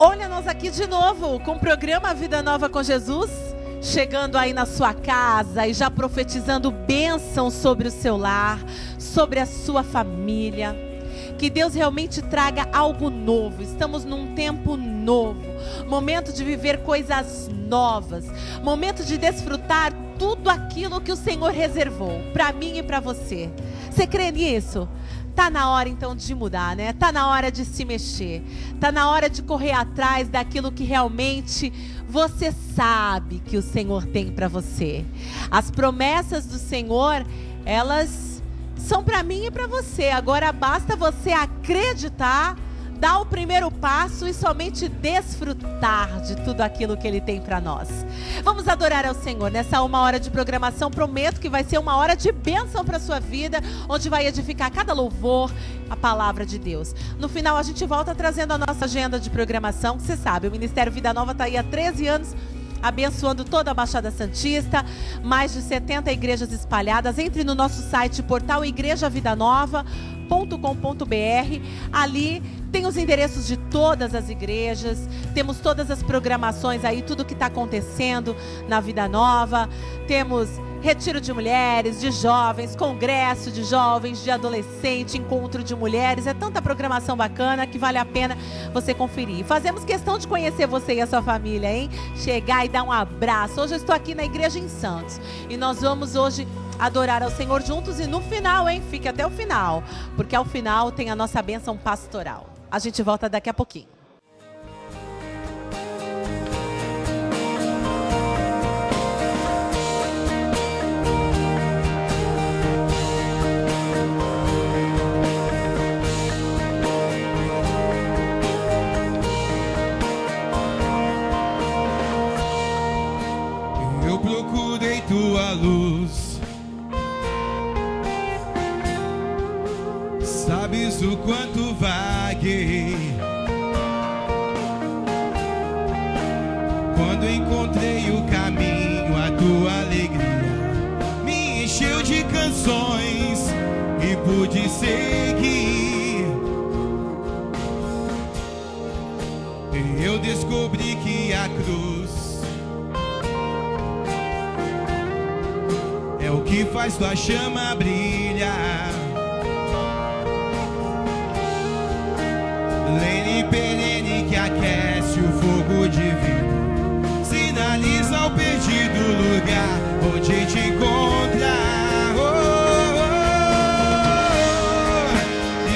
Olha nós aqui de novo com o programa Vida Nova com Jesus, chegando aí na sua casa e já profetizando bênção sobre o seu lar, sobre a sua família. Que Deus realmente traga algo novo. Estamos num tempo novo, momento de viver coisas novas, momento de desfrutar tudo aquilo que o Senhor reservou para mim e para você. Você crê nisso? Tá na hora então de mudar, né? Tá na hora de se mexer. Tá na hora de correr atrás daquilo que realmente você sabe que o Senhor tem para você. As promessas do Senhor, elas são para mim e para você. Agora basta você acreditar, dar o primeiro passo e somente desfrutar de tudo aquilo que Ele tem para nós. Vamos adorar ao Senhor nessa 1 hora de programação. Prometo que vai ser 1 hora de bênção para a sua vida, onde vai edificar cada louvor, a palavra de Deus. No final a gente volta trazendo a nossa agenda de programação. Você sabe, o Ministério Vida Nova está aí há 13 anos, abençoando toda a Baixada Santista, mais de 70 igrejas espalhadas. Entre no nosso site, portal igrejavidanova.com.br. Ali tem os endereços de todas as igrejas, temos todas as programações aí, tudo que está acontecendo na Vida Nova. Temos retiro de mulheres, de jovens, congresso de jovens, de adolescente, encontro de mulheres. É tanta programação bacana que vale a pena você conferir. Fazemos questão de conhecer você e a sua família, hein? Chegar e dar um abraço. Hoje eu estou aqui na igreja em Santos e nós vamos hoje adorar ao Senhor juntos. E no final, hein? Fique até o final, porque ao final tem a nossa bênção pastoral. A gente volta daqui a pouquinho. Eu procurei tua luz, sabes o quanto vaguei. Quando encontrei o caminho, a tua alegria me encheu de canções e pude seguir. Eu descobri que a cruz é o que faz tua chama brilhar. Lene perene que aquece o fogo divino, sinaliza ao perdido lugar onde te encontrar. Oh, oh, oh.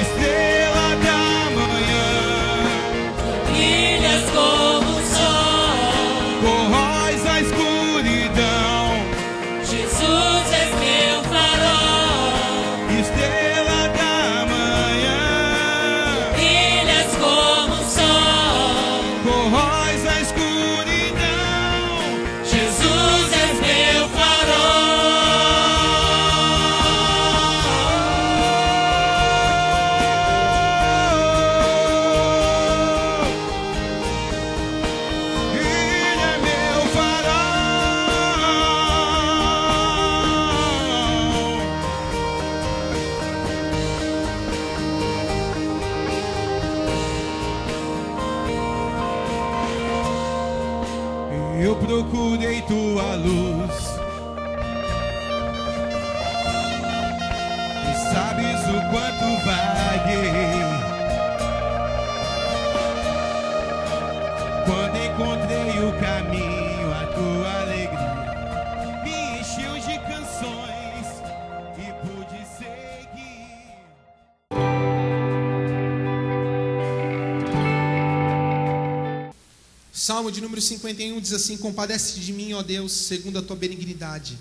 Estrela da manhã, brilhas como o sol, corróis a escuridão. Jesus és meu farol. Estrela da manhã, Brilhas como o sol, corróis a escuridão. Jesus és meu Ele é meu farol. Eu procurei tua luz, e sabes o quanto vaguei. Quando encontrei o caminho, a tua alegria me encheu de canções e pude seguir. Salmo de número 51 diz assim: compadece de mim, ó Deus, segundo a tua benignidade.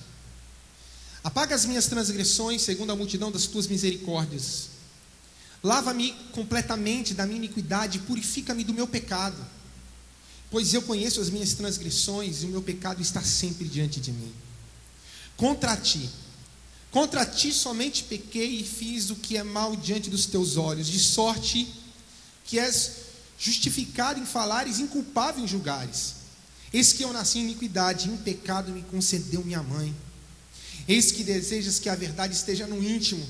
Apaga as minhas transgressões, segundo a multidão das tuas misericórdias. Lava-me completamente da minha iniquidade, purifica-me do meu pecado. Pois eu conheço as minhas transgressões e o meu pecado está sempre diante de mim. Contra ti somente pequei e fiz o que é mal diante dos teus olhos, de sorte que és justificado em falares, inculpável em julgares. Eis que eu nasci em iniquidade, em pecado me concedeu minha mãe. Eis que desejas que a verdade esteja no íntimo.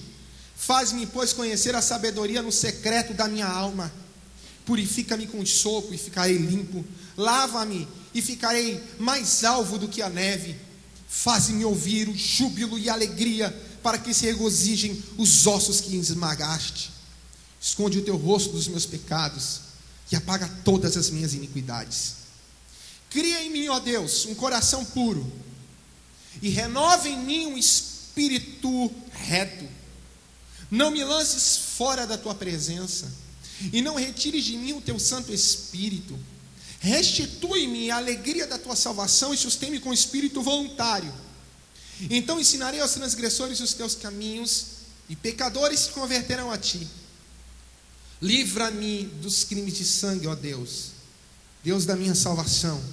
Faz-me, pois, conhecer a sabedoria no secreto da minha alma. Purifica-me com sopo e ficarei limpo. Lava-me e ficarei mais alvo do que a neve. Faze-me ouvir o júbilo e a alegria, para que se regozijem os ossos que esmagaste. Esconde o teu rosto dos meus pecados e apaga todas as minhas iniquidades. Cria em mim, ó Deus, um coração puro, e renova em mim um espírito reto. Não me lances fora da tua presença, e não retires de mim o teu Santo Espírito. Restitui-me a alegria da tua salvação e sustém-me com espírito voluntário. Então ensinarei aos transgressores os teus caminhos, e pecadores se converterão a ti. Livra-me dos crimes de sangue, ó Deus, Deus da minha salvação,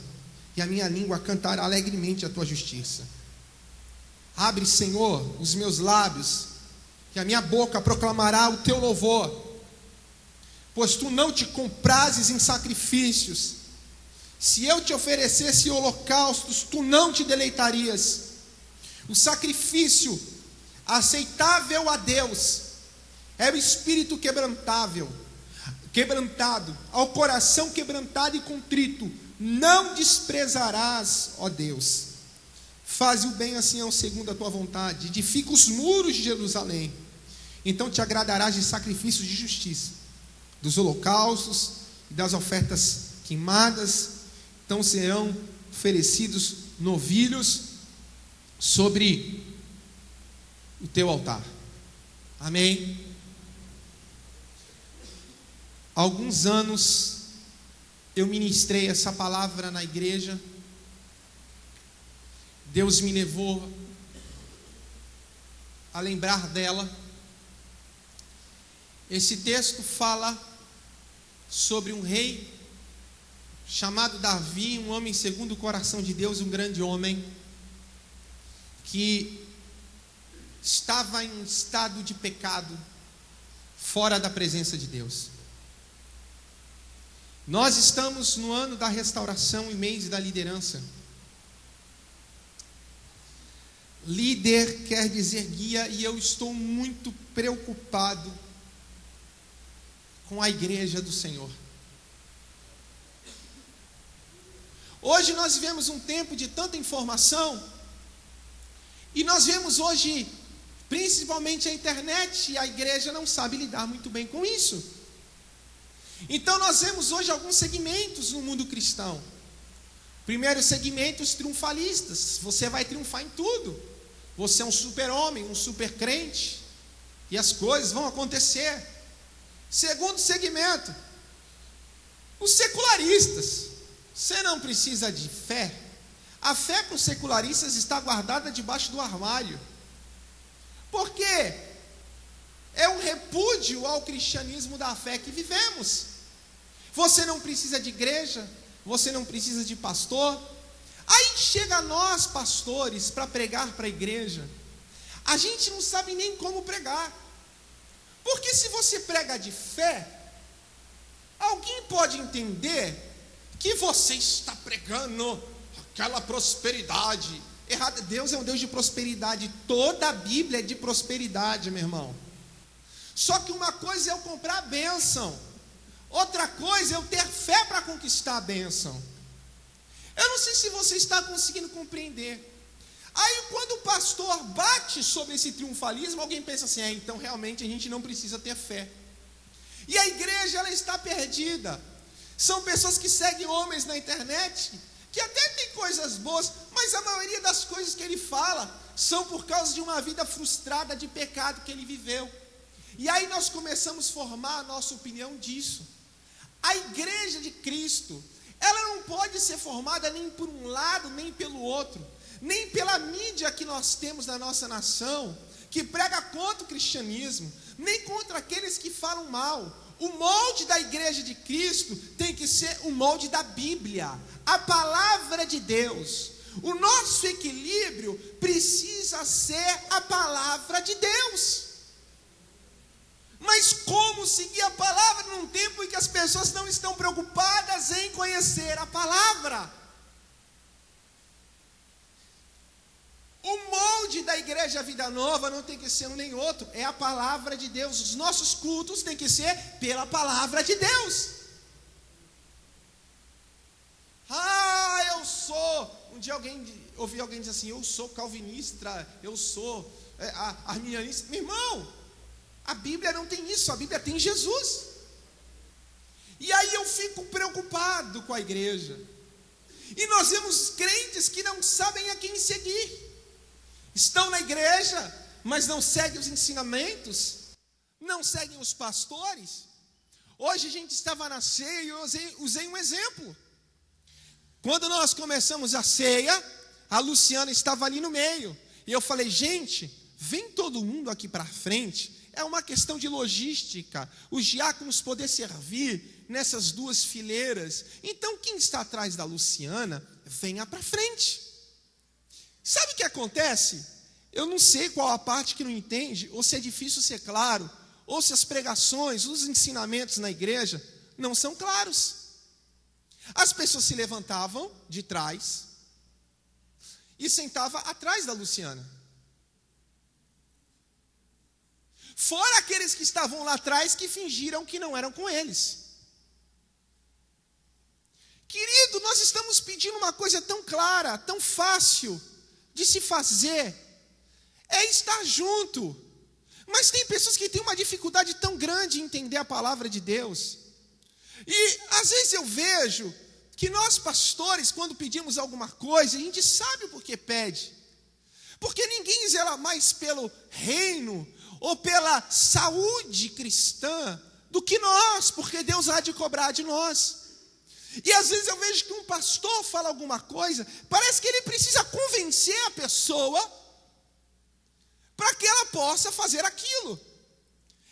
e a minha língua cantará alegremente a tua justiça. Abre, Senhor, os meus lábios, que a minha boca proclamará o teu louvor. Pois tu não te comprases em sacrifícios. Se eu te oferecesse holocaustos, tu não te deleitarias. O sacrifício aceitável a Deus é o espírito quebrantado, ao coração quebrantado e contrito não desprezarás, ó Deus. Faze o bem a Sião segundo a tua vontade, edifica os muros de Jerusalém. Então te agradarás de sacrifícios de justiça, dos holocaustos e das ofertas queimadas. Então serão oferecidos novilhos sobre o teu altar. Amém. Há alguns anos eu ministrei essa palavra na igreja. Deus me levou a lembrar dela. Esse texto fala sobre um rei chamado Davi, um homem segundo o coração de Deus, um grande homem, que estava em um estado de pecado, fora da presença de Deus. Nós estamos no ano da restauração e mês da liderança. Líder quer dizer guia, e eu estou muito preocupado com a igreja do Senhor. Hoje nós vivemos um tempo de tanta informação, e nós vemos hoje, principalmente a internet, e a igreja não sabe lidar muito bem com isso. Então nós vemos hoje alguns segmentos no mundo cristão. Primeiro segmento, os triunfalistas. Você vai triunfar em tudo. Você é um super-homem, um super-crente, e as coisas vão acontecer. Segundo segmento, os secularistas. Você não precisa de fé. A fé para os secularistas está guardada debaixo do armário. Por quê? É um repúdio ao cristianismo da fé que vivemos. Você não precisa de igreja, você não precisa de pastor. Aí chega nós, pastores, para pregar para a igreja. A gente não sabe nem como pregar. Porque se você prega de fé, alguém pode entender que você está pregando aquela prosperidade. Errado. Deus é um Deus de prosperidade. Toda a Bíblia é de prosperidade, meu irmão. Só que uma coisa é eu comprar a bênção, outra coisa é eu ter fé para conquistar a bênção. Eu não sei se você está conseguindo compreender. Aí quando o pastor bate sobre esse triunfalismo, alguém pensa assim, então realmente a gente não precisa ter fé. E a igreja, ela está perdida. São pessoas que seguem homens na internet, que até tem coisas boas, mas a maioria das coisas que ele fala são por causa de uma vida frustrada de pecado que ele viveu. E aí nós começamos a formar a nossa opinião disso. A igreja de Cristo, ela não pode ser formada nem por um lado, nem pelo outro, nem pela mídia que nós temos na nossa nação, que prega contra o cristianismo, nem contra aqueles que falam mal. O molde da igreja de Cristo tem que ser o molde da Bíblia, a palavra de Deus. O nosso equilíbrio precisa ser a palavra de Deus. Mas como seguir a palavra num tempo em que as pessoas não estão preocupadas em conhecer a palavra? O molde da igreja Vida Nova não tem que ser um nem outro, é a palavra de Deus. Os nossos cultos têm que ser pela palavra de Deus. dia ouvi alguém dizer assim: eu sou calvinista, eu sou arminianista. Meu irmão, a Bíblia não tem isso, a Bíblia tem Jesus. E aí eu fico preocupado com a igreja. E nós vemos crentes que não sabem a quem seguir. Estão na igreja, mas não seguem os ensinamentos, não seguem os pastores. Hoje a gente estava na ceia e eu usei um exemplo. Quando nós começamos a ceia, a Luciana estava ali no meio. E eu falei: gente, vem todo mundo aqui para frente. É uma questão de logística, os diáconos poder servir nessas duas fileiras. Então quem está atrás da Luciana, venha para frente. Sabe o que acontece? Eu não sei qual a parte que não entende, ou se é difícil ser claro, ou se as pregações, os ensinamentos na igreja não são claros. As pessoas se levantavam de trás e sentavam atrás da Luciana. Fora aqueles que estavam lá atrás que fingiram que não eram com eles. Querido, nós estamos pedindo uma coisa tão clara, tão fácil de se fazer, é estar junto. Mas tem pessoas que têm uma dificuldade tão grande em entender a palavra de Deus. E às vezes eu vejo que nós pastores, quando pedimos alguma coisa, a gente sabe o porquê pede. Porque ninguém zela mais pelo reino ou pela saúde cristã do que nós, porque Deus há de cobrar de nós. E às vezes eu vejo que um pastor fala alguma coisa, parece que ele precisa convencer a pessoa para que ela possa fazer aquilo.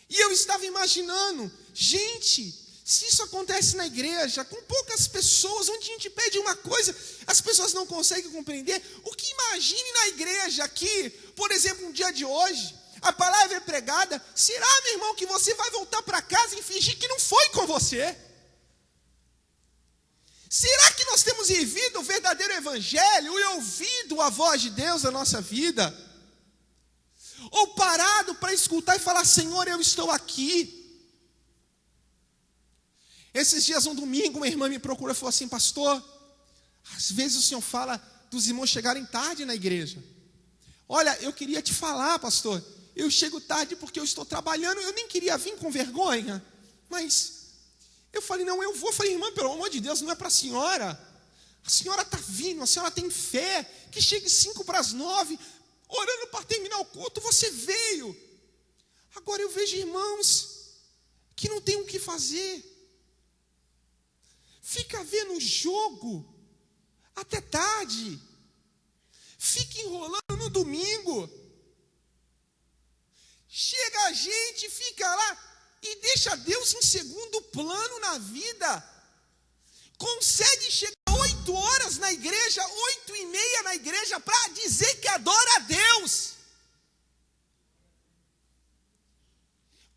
E eu estava imaginando, gente, se isso acontece na igreja, com poucas pessoas, onde a gente pede uma coisa, as pessoas não conseguem compreender, o que imagine na igreja aqui, por exemplo, um dia de hoje, a palavra é pregada, será, meu irmão, que você vai voltar para casa e fingir que não foi com você? Será que nós temos vivido o verdadeiro evangelho e ouvido a voz de Deus na nossa vida? Ou parado para escutar e falar: Senhor, eu estou aqui. Esses dias, um domingo, uma irmã me procurou e falou assim: pastor, às vezes o senhor fala dos irmãos chegarem tarde na igreja. Olha, eu queria te falar, pastor, eu chego tarde porque eu estou trabalhando, eu nem queria vir com vergonha, mas eu falei: não, eu vou. Eu falei: irmã, pelo amor de Deus, não é para a senhora está vindo, a senhora tem fé, que chegue 8:55, orando para terminar o culto, você veio. Agora eu vejo irmãos que não tem o que fazer, fica vendo o jogo até tarde, fica enrolando no domingo, chega a gente, fica lá e deixa Deus em segundo plano na vida, consegue chegar 8 horas na igreja, 8:30 na igreja, para dizer que adora a Deus,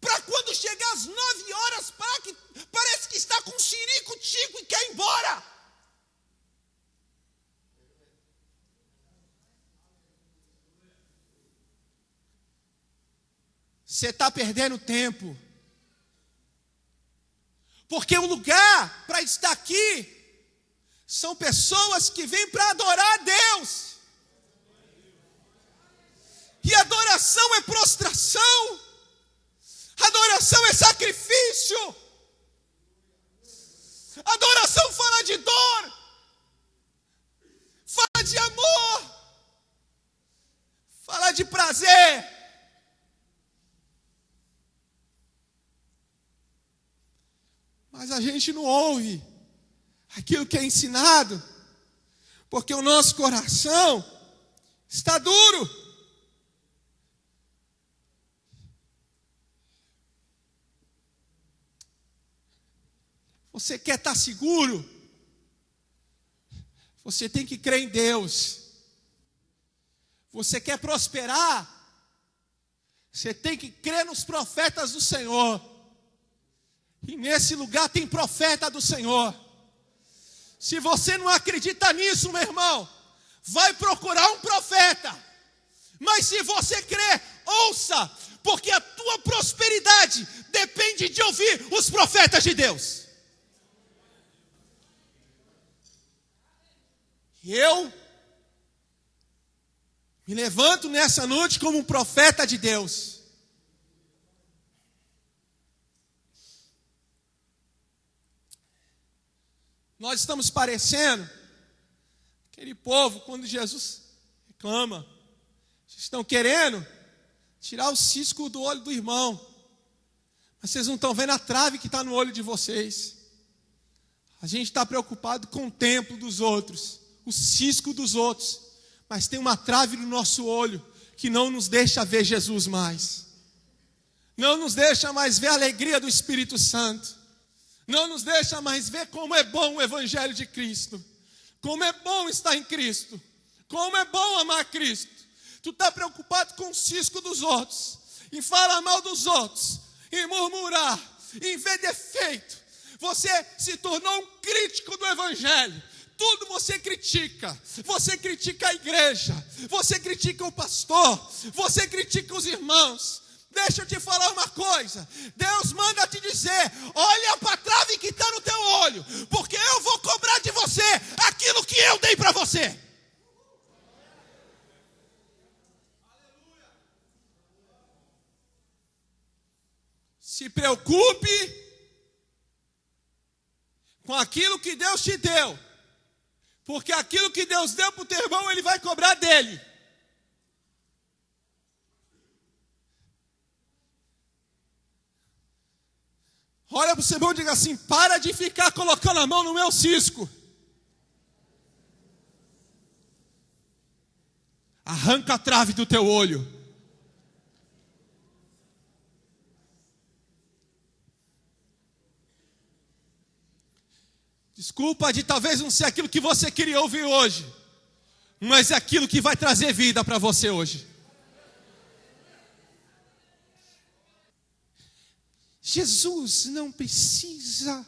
para quando chegar às 9 horas, parece que está com um sirico-tico e quer ir embora. Você está perdendo tempo. Porque o lugar para estar aqui são pessoas que vêm para adorar a Deus. E adoração é prostração. Adoração é sacrifício. Adoração fala de dor. Fala de amor. Fala de prazer. Mas a gente não ouve aquilo que é ensinado, porque o nosso coração está duro. Você quer estar seguro? Você tem que crer em Deus. Você quer prosperar? Você tem que crer nos profetas do Senhor. E nesse lugar tem profeta do Senhor. Se você não acredita nisso, meu irmão, vai procurar um profeta. Mas se você crê, ouça, porque a tua prosperidade depende de ouvir os profetas de Deus. Eu Me levanto nessa noite como um profeta de Deus. Nós estamos parecendo aquele povo quando Jesus reclama. Vocês estão querendo tirar o cisco do olho do irmão, mas vocês não estão vendo a trave que está no olho de vocês. A gente está preocupado com o templo dos outros, o cisco dos outros, mas tem uma trave no nosso olho que não nos deixa ver Jesus mais, não nos deixa mais ver a alegria do Espírito Santo, não nos deixa mais ver como é bom o Evangelho de Cristo, como é bom estar em Cristo, como é bom amar Cristo. Tu está preocupado com o cisco dos outros, em falar mal dos outros, em murmurar, em ver defeito. Você se tornou um crítico do Evangelho. Tudo você critica a igreja, você critica o pastor, você critica os irmãos. Deixa eu te falar uma coisa, Deus manda te dizer, olha para a trave que está no teu olho, porque eu vou cobrar de você aquilo que eu dei para você. Se preocupe com aquilo que Deus te deu, porque aquilo que Deus deu para o teu irmão, Ele vai cobrar dele. Olha para o seu irmão e diga assim, para de ficar colocando a mão no meu cisco. Arranca a trave do teu olho. Desculpa de talvez não ser aquilo que você queria ouvir hoje, mas é aquilo que vai trazer vida para você hoje. Jesus não precisa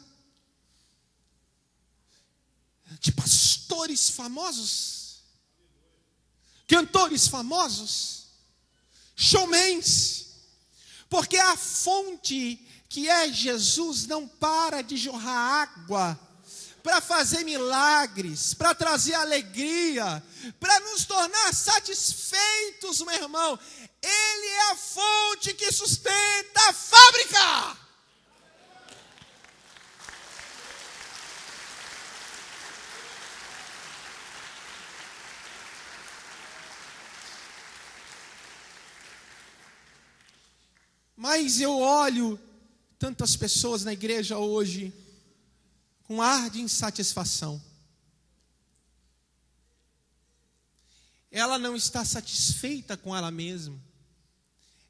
de pastores famosos, cantores famosos, showmans, porque a fonte que é Jesus não para de jorrar água para fazer milagres, para trazer alegria, para nos tornar satisfeitos, meu irmão. Ele é a fonte que sustenta a fábrica. Mas eu olho tantas pessoas na igreja hoje com ar de insatisfação. Ela não está satisfeita com ela mesma.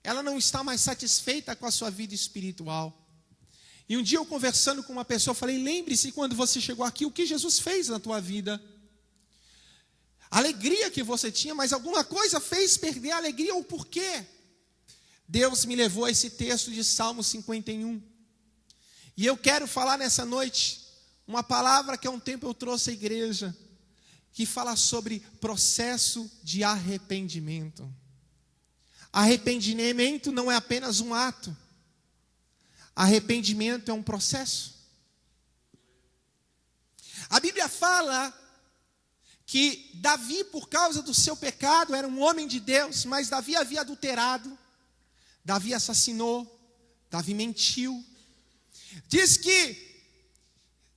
Ela não está mais satisfeita com a sua vida espiritual. E um dia eu conversando com uma pessoa, falei, lembre-se quando você chegou aqui, o que Jesus fez na tua vida. A alegria que você tinha, mas alguma coisa fez perder a alegria, ou por quê? Deus me levou a esse texto de Salmo 51. E eu quero falar nessa noite uma palavra que há um tempo eu trouxe à igreja, que fala sobre processo de arrependimento. Arrependimento não é apenas um ato. Arrependimento é um processo. A Bíblia fala que Davi, por causa do seu pecado, era um homem de Deus, mas Davi havia adulterado, Davi assassinou, Davi mentiu.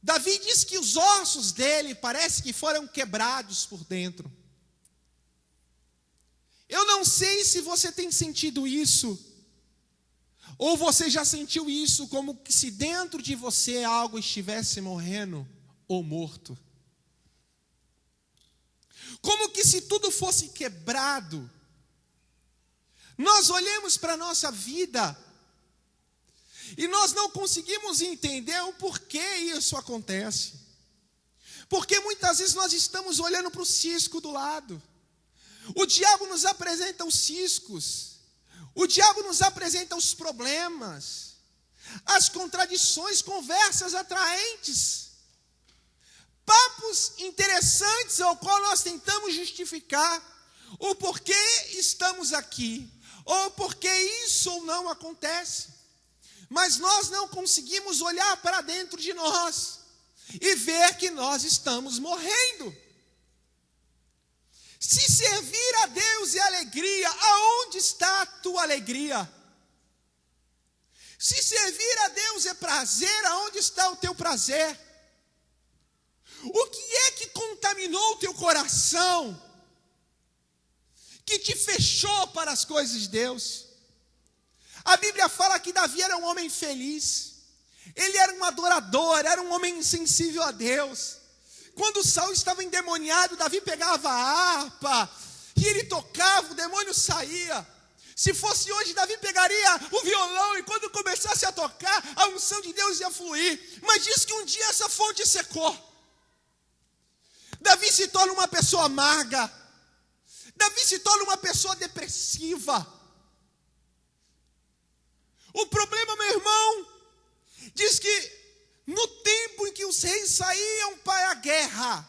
Davi diz que os ossos dele parece que foram quebrados por dentro. Eu não sei se você tem sentido isso, ou você já sentiu isso, como se dentro de você algo estivesse morrendo ou morto. Como que se tudo fosse quebrado. Nós olhamos para a nossa vida e nós não conseguimos entender o porquê isso acontece. Porque muitas vezes nós estamos olhando para o cisco do lado. O diabo nos apresenta os ciscos. O diabo nos apresenta os problemas, as contradições, conversas atraentes, papos interessantes ao qual nós tentamos justificar o porquê estamos aqui, ou porquê isso ou não acontece. Mas nós não conseguimos olhar para dentro de nós e ver que nós estamos morrendo. Se servir a Deus é alegria, aonde está a tua alegria? Se servir a Deus é prazer, aonde está o teu prazer? O que é que contaminou o teu coração? Que te fechou para as coisas de Deus? A Bíblia fala que Davi era um homem feliz. Ele era um adorador, era um homem insensível a Deus. Quando Saul estava endemoniado, Davi pegava a harpa e ele tocava, o demônio saía. Se fosse hoje, Davi pegaria o violão e quando começasse a tocar, a unção de Deus ia fluir. Mas diz que um dia essa fonte secou. Davi se torna uma pessoa amarga. Davi se torna uma pessoa depressiva. O problema, meu irmão, diz que no tempo em que os reis saíam para a guerra,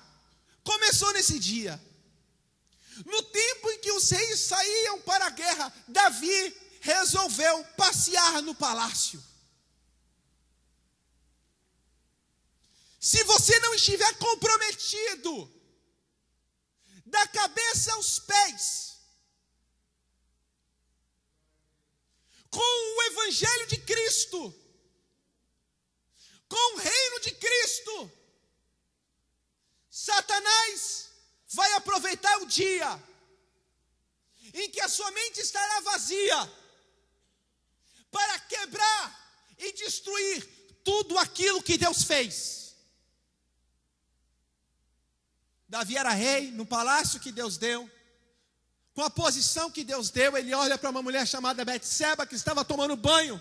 começou nesse dia. No tempo em que os reis saíam para a guerra, Davi resolveu passear no palácio. Se você não estiver comprometido, da cabeça aos pés, com o Evangelho de Cristo, com o reino de Cristo, Satanás vai aproveitar o dia em que a sua mente estará vazia para quebrar e destruir tudo aquilo que Deus fez. Davi era rei no palácio que Deus deu, com a posição que Deus deu. Ele olha para uma mulher chamada Betseba que estava tomando banho,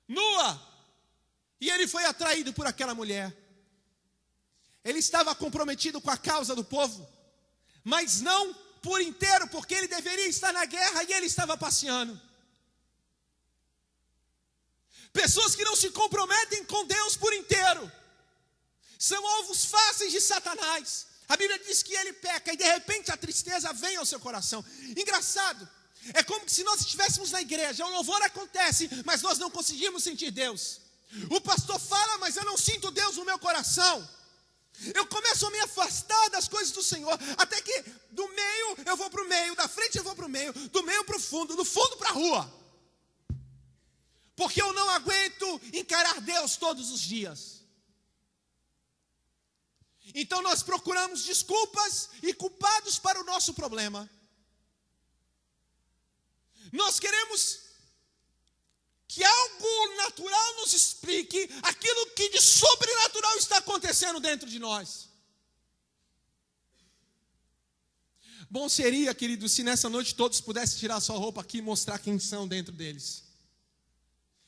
nua, e ele foi atraído por aquela mulher. Ele estava comprometido com a causa do povo, mas não por inteiro, porque ele deveria estar na guerra e ele estava passeando. Pessoas que não se comprometem com Deus por inteiro são alvos fáceis de Satanás. A Bíblia diz que ele peca e de repente a tristeza vem ao seu coração. Engraçado, é como se nós estivéssemos na igreja, o louvor acontece, mas nós não conseguimos sentir Deus. O pastor fala, mas eu não sinto Deus no meu coração. Eu começo a me afastar das coisas do Senhor, até que do meio eu vou para o meio, da frente eu vou para o meio, do meio para o fundo, do fundo para a rua. Porque eu não aguento encarar Deus todos os dias. Então nós procuramos desculpas e culpados para o nosso problema. Nós queremos que algo natural nos explique aquilo que de sobrenatural está acontecendo dentro de nós. Bom seria, querido, se nessa noite todos pudessem tirar sua roupa aqui e mostrar quem são dentro deles.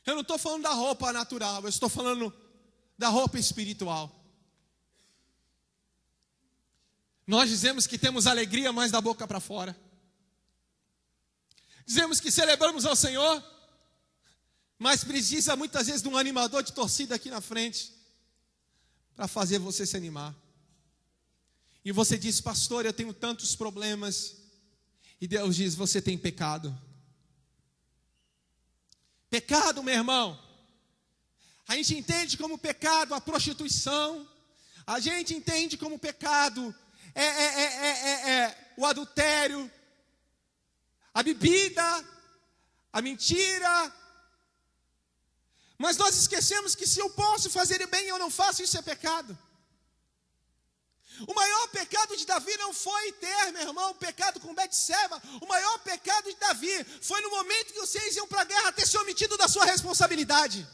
Eu não estou falando da roupa natural, eu estou falando da roupa espiritual. Nós dizemos que temos alegria, mas da boca para fora. Dizemos que celebramos ao Senhor, mas precisa muitas vezes de um animador de torcida aqui na frente para fazer você se animar. E você diz: pastor, eu tenho tantos problemas. E Deus diz: você tem pecado. Pecado, meu irmão, a gente entende como pecado a prostituição. A gente entende como pecado o adultério, a bebida, a mentira. Mas nós esquecemos que se eu posso fazer o bem e eu não faço, isso é pecado. O maior pecado de Davi não foi ter, meu irmão, pecado com Betseba. O maior pecado de Davi foi no momento que vocês iam para a guerra ter se omitido da sua responsabilidade.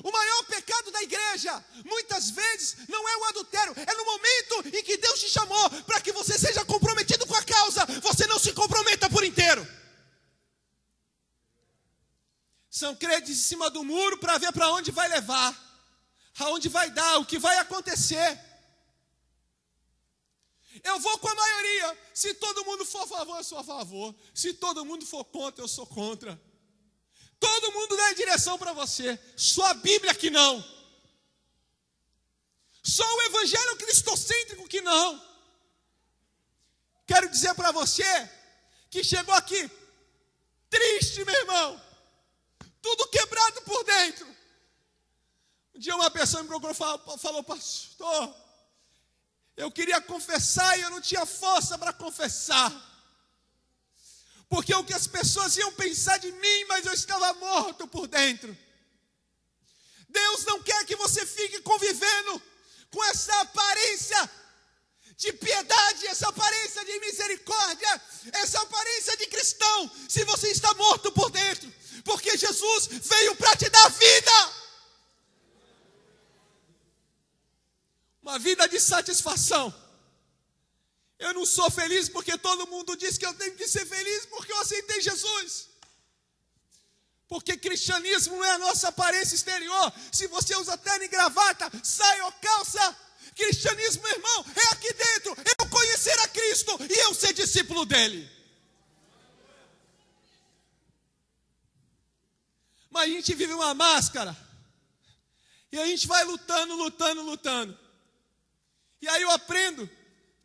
O maior pecado da igreja, muitas vezes, não é o adultério, é no momento em que Deus te chamou para que você seja comprometido com a causa, você não se comprometa por inteiro. São crentes em cima do muro para ver para onde vai levar, aonde vai dar, o que vai acontecer. Eu vou com a maioria. Se todo mundo for a favor, eu sou a favor. Se todo mundo for contra, eu sou contra. Todo mundo dá direção para você, só a Bíblia que não. Só o evangelho cristocêntrico que não. Quero dizer para você que chegou aqui triste, meu irmão, tudo quebrado por dentro. Um dia uma pessoa me procurou e falou: pastor, Eu queria confessar e eu não tinha força para confessar. Porque o que as pessoas iam pensar de mim, mas eu estava morto por dentro. Deus não quer que você fique convivendo com essa aparência de piedade, essa aparência de misericórdia, essa aparência de cristão, se você está morto por dentro. Porque Jesus veio para te dar vida. Uma vida de satisfação. Eu não sou feliz porque todo mundo diz que eu tenho que ser feliz porque eu aceitei Jesus. Porque cristianismo não é a nossa aparência exterior. Se você usa terno e gravata, saia ou calça, cristianismo, meu irmão, é aqui dentro. Eu conhecer a Cristo e eu ser discípulo dele. Mas a gente vive uma máscara. E a gente vai lutando. E aí eu aprendo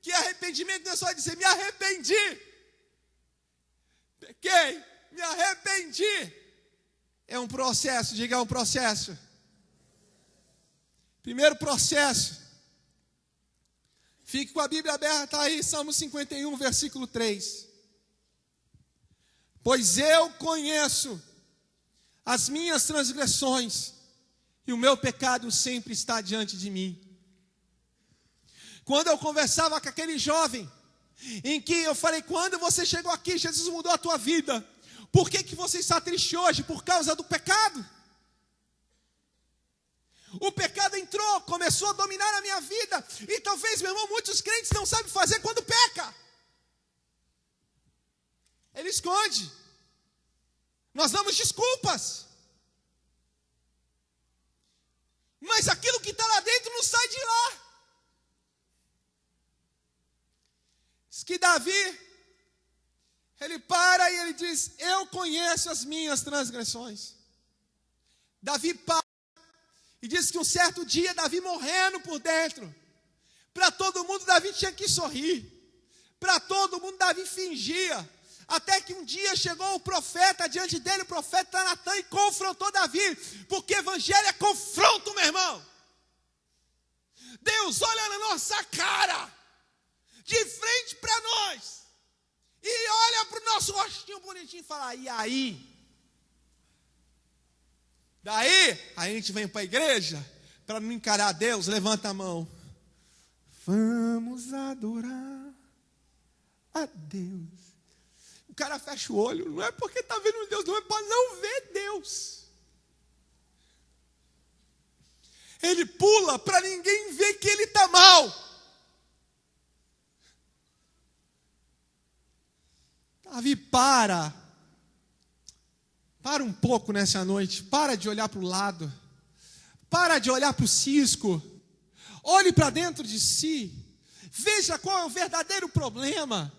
que arrependimento não é só dizer, me arrependi. Pequei, me arrependi. É um processo, diga um processo. Primeiro processo. Fique com a Bíblia aberta aí, Salmo 51, versículo 3. Pois eu conheço as minhas transgressões, e o meu pecado sempre está diante de mim. Quando eu conversava com aquele jovem, em que eu falei, quando você chegou aqui, Jesus mudou a tua vida. Por que você está triste hoje? Por causa do pecado. O pecado entrou, começou a dominar a minha vida. E talvez, meu irmão, muitos crentes não sabem fazer quando peca. Ele esconde. Nós damos desculpas. Mas aquilo que está lá dentro não sai de lá. Diz que Davi, ele para e ele diz, eu conheço as minhas transgressões. Davi para e diz que um certo dia, Davi morrendo por dentro. Para todo mundo, Davi tinha que sorrir. Para todo mundo, Davi fingia. Até que um dia chegou o profeta diante dele, o profeta Natan, e confrontou Davi. Porque evangelho é confronto, meu irmão. Deus olha na nossa cara, de frente para nós, e olha para o nosso rostinho bonitinho e fala, e aí? Daí, a gente vem para a igreja, para não encarar Deus, levanta a mão. Vamos adorar a Deus. O cara fecha o olho, não é porque está vendo Deus, não é para não ver Deus. Ele pula para ninguém ver que ele está mal. Davi, para um pouco nessa noite, para de olhar para o lado, para de olhar para o cisco, olhe para dentro de si, veja qual é o verdadeiro problema,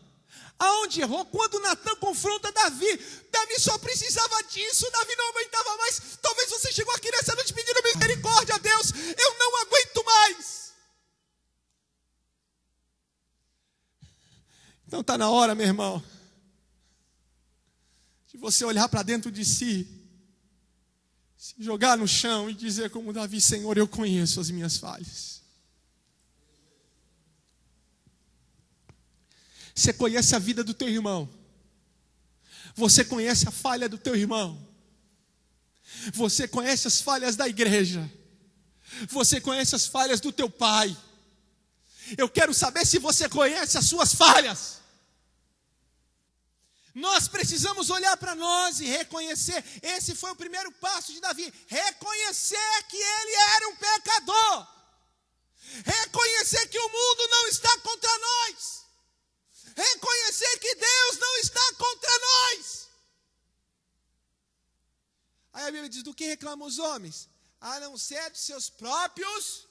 aonde errou. Quando Natan confronta Davi, Davi só precisava disso, Davi não aguentava mais. Talvez você chegou aqui nessa noite pedindo misericórdia a Deus, eu não aguento mais. Então está na hora, meu irmão, de você olhar para dentro de si, se jogar no chão e dizer como Davi, Senhor, eu conheço as minhas falhas. Você conhece a vida do teu irmão. Você conhece a falha do teu irmão. Você conhece as falhas da igreja. Você conhece as falhas do teu pai. Eu quero saber se você conhece as suas falhas. Nós precisamos olhar para nós e reconhecer. Esse foi o primeiro passo de Davi. Reconhecer que ele era um pecador. Reconhecer que o mundo não está contra nós. Reconhecer que Deus não está contra nós. Aí a Bíblia diz, do que reclamam os homens? A não ser dos seus próprios.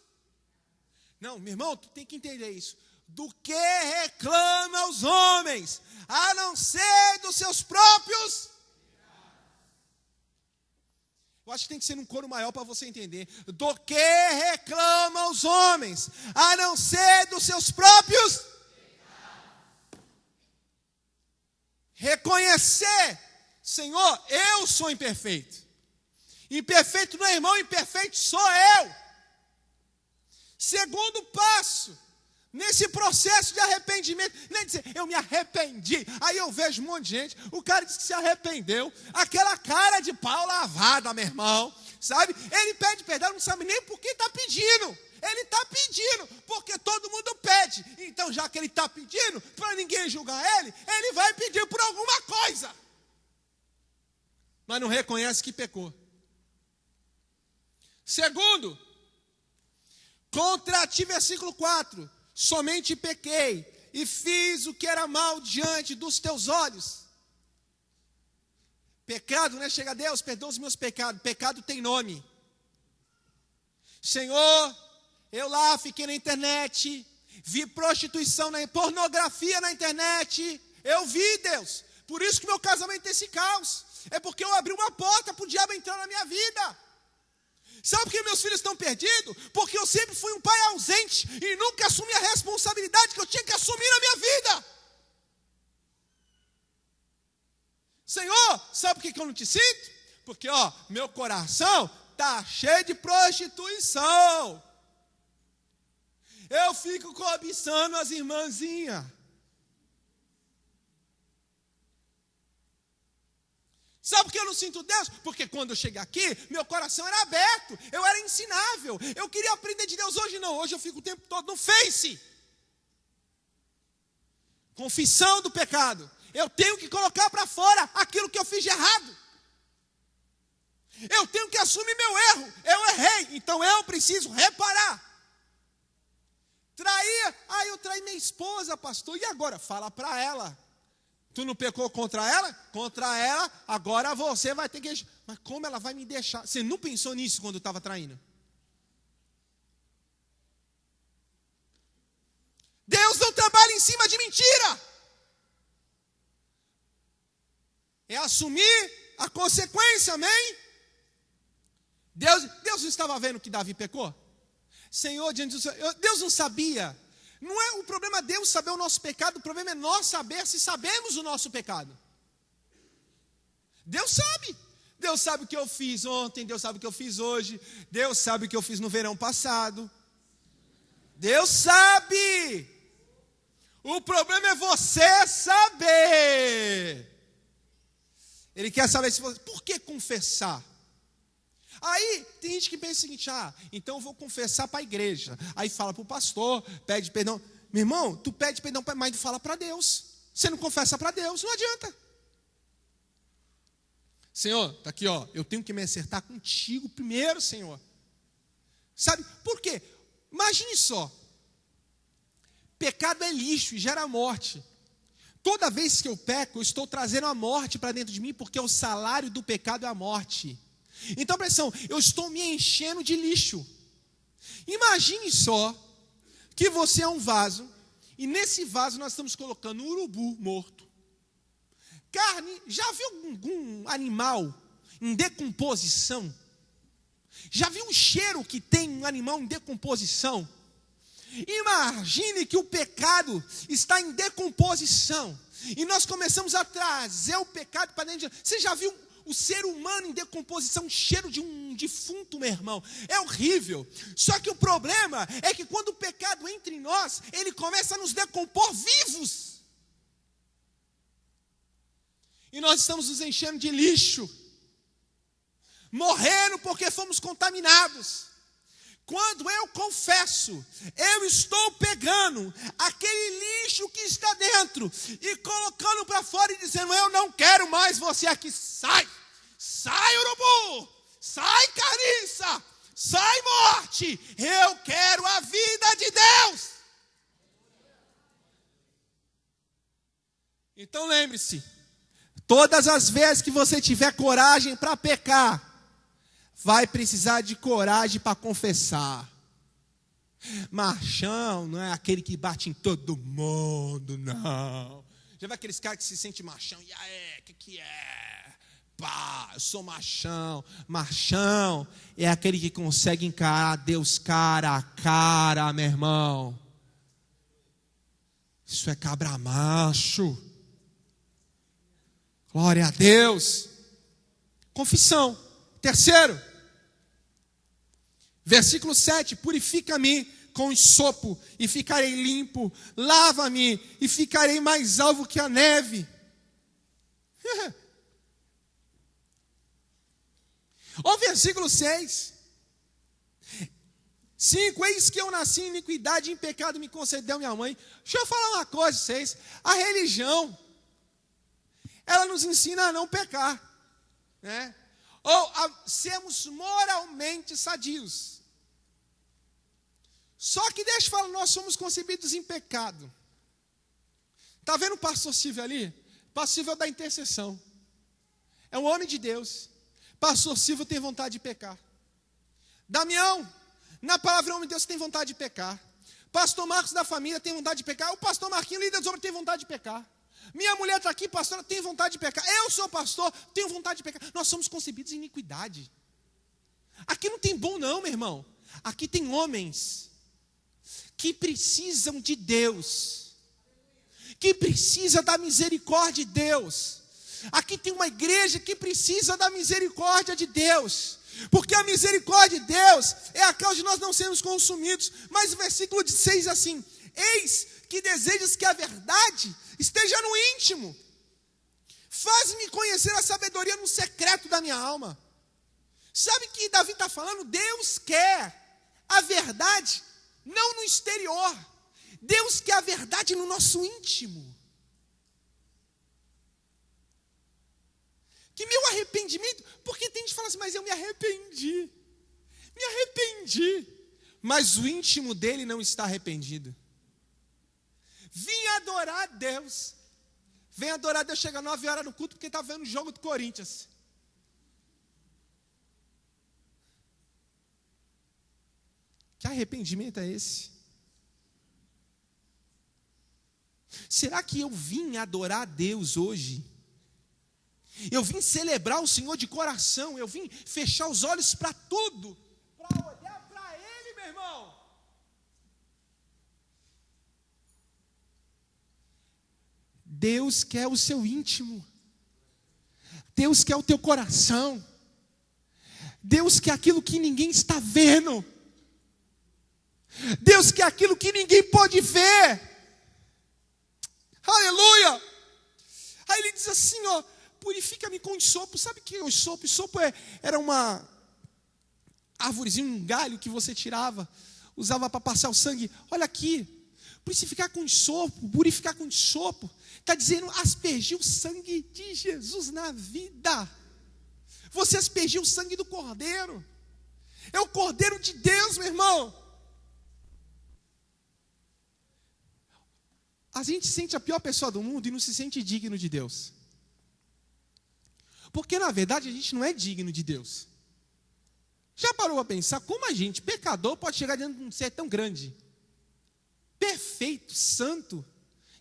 Não, meu irmão, tu tem que entender isso. Do que reclamam os homens? A não ser dos seus próprios. Eu acho que tem que ser um coro maior para você entender. Do que reclamam os homens? A não ser dos seus próprios. Reconhecer, Senhor, eu sou imperfeito. Imperfeito não é irmão, imperfeito sou eu. Segundo passo, Nesse processo de arrependimento, nem dizer, eu me arrependi. Aí eu vejo um monte de gente, o cara diz que se arrependeu, aquela cara de pau lavada, meu irmão, sabe? Ele pede perdão, não sabe nem por que está pedindo. Ele está pedindo, porque todo mundo pede. Então, já que ele está pedindo, para ninguém julgar ele, ele vai pedir por alguma coisa. Mas não reconhece que pecou. Segundo, contra ti, versículo 4. Somente pequei e fiz o que era mal diante dos teus olhos. Pecado, né? Chega a Deus, perdoa os meus pecados. Pecado tem nome. Senhor, eu lá fiquei na internet, vi prostituição, pornografia na internet. Eu vi, Deus. Por isso que meu casamento tem esse caos. É porque eu abri uma porta para o diabo entrar na minha vida. Sabe por que meus filhos estão perdidos? Porque eu sempre fui um pai ausente e nunca assumi a responsabilidade que eu tinha que assumir na minha vida. Senhor, sabe por que eu não te sinto? Porque, meu coração está cheio de prostituição. Eu fico cobiçando as irmãzinhas. Sabe por que eu não sinto Deus? Porque quando eu cheguei aqui, meu coração era aberto, eu era ensinável, eu queria aprender de Deus. Hoje não, hoje eu fico o tempo todo no Face. Confissão do pecado. Eu tenho que colocar para fora aquilo que eu fiz de errado. Eu tenho que assumir meu erro. Eu errei, então eu preciso reparar. Trair, eu traí minha esposa, pastor. E agora? Fala para ela. Tu não pecou contra ela? Contra ela, agora você vai ter que... Mas como ela vai me deixar? Você não pensou nisso quando estava traindo? Deus não trabalha em cima de mentira. É assumir a consequência, amém? Deus não estava vendo que Davi pecou? Senhor, diante do Senhor, Deus não sabia. Não é o problema Deus saber o nosso pecado, o problema é nós saber se sabemos o nosso pecado. Deus sabe. Deus sabe o que eu fiz ontem, Deus sabe o que eu fiz hoje, Deus sabe o que eu fiz no verão passado. Deus sabe. O problema é você saber. Ele quer saber se você... Por que confessar? Aí tem gente que pensa o seguinte, então eu vou confessar para a igreja. Aí fala para o pastor, pede perdão. Meu irmão, tu pede perdão, mas tu fala para Deus. Você não confessa para Deus, não adianta. Senhor, está aqui, eu tenho que me acertar contigo primeiro, Senhor. Sabe por quê? Imagine só. Pecado é lixo e gera morte. Toda vez que eu peco, eu estou trazendo a morte para dentro de mim, porque o salário do pecado é a morte. Então, presta atenção, eu estou me enchendo de lixo. Imagine só que você é um vaso, e nesse vaso nós estamos colocando um urubu morto. Carne, já viu algum animal em decomposição? Já viu o cheiro que tem um animal em decomposição? Imagine que o pecado está em decomposição, e nós começamos a trazer o pecado para dentro de... Você já viu o ser humano em decomposição, cheiro de um defunto, meu irmão? É horrível. Só que o problema é que quando o pecado entra em nós, ele começa a nos decompor vivos. E nós estamos nos enchendo de lixo, morrendo porque fomos contaminados. Quando eu confesso, eu estou pegando aquele lixo que está dentro e colocando para fora e dizendo, eu não quero mais você aqui. Sai, sai urubu, sai carniça, sai morte, eu quero a vida de Deus. Então lembre-se, todas as vezes que você tiver coragem para pecar, vai precisar de coragem para confessar. Machão não é aquele que bate em todo mundo, não. Já viu aqueles caras que se sentem machão? E aí, o que é? Pá, eu sou machão. Machão é aquele que consegue encarar Deus cara a cara, meu irmão. Isso é cabra macho. Glória a Deus. Confissão. Terceiro, versículo 7, purifica-me com sopo e ficarei limpo. Lava-me e ficarei mais alvo que a neve. Olha o versículo 6. 5, eis que eu nasci em iniquidade e em pecado me concedeu minha mãe. Deixa eu falar uma coisa para vocês. A religião, ela nos ensina a não pecar, né? Ou a sermos moralmente sadios. Só que deixa eu falar, nós somos concebidos em pecado. Está vendo o pastor Silvio ali? Pastor Silvio é da intercessão. É um homem de Deus. Pastor Silvio tem vontade de pecar. Damião, na palavra homem de Deus, tem vontade de pecar. Pastor Marcos da família tem vontade de pecar. O pastor Marquinhos, líder dos homens, tem vontade de pecar. Minha mulher está aqui, pastora, tem vontade de pecar. Eu sou pastor, tenho vontade de pecar. Nós somos concebidos em iniquidade. Aqui não tem bom não, meu irmão. Aqui tem homens que precisam de Deus, que precisa da misericórdia de Deus. Aqui tem uma igreja que precisa da misericórdia de Deus, porque a misericórdia de Deus é a causa de nós não sermos consumidos. Mas o versículo 6 assim: eis que desejas que a verdade esteja no íntimo, faz-me conhecer a sabedoria no secreto da minha alma. Sabe o que Davi está falando? Deus quer a verdade não no exterior, Deus quer a verdade no nosso íntimo. Que meu arrependimento, porque tem gente que fala assim, mas eu me arrependi, mas o íntimo dele não está arrependido. Vim adorar a Deus, vem adorar a Deus, chega 9 horas no culto, porque está vendo o jogo do Corinthians. Que arrependimento é esse? Será que eu vim adorar a Deus hoje? Eu vim celebrar o Senhor de coração, eu vim fechar os olhos para tudo, para olhar para Ele, meu irmão. Deus quer o seu íntimo, Deus quer o teu coração, Deus quer aquilo que ninguém está vendo, Deus quer aquilo que ninguém pode ver. Aleluia! Aí ele diz assim, ó: purifica-me com isopo. Sabe o que é o isopo? Isopo era uma árvorezinha, um galho que você tirava, usava para passar o sangue. Olha aqui, purificar com isopo, purificar com isopo. Está dizendo, aspergir o sangue de Jesus na vida. Você aspergiu o sangue do Cordeiro. É o Cordeiro de Deus, meu irmão. A gente se sente a pior pessoa do mundo e não se sente digno de Deus. Porque, na verdade, a gente não é digno de Deus. Já parou a pensar como a gente, pecador, pode chegar diante de um ser tão grande? Perfeito, santo,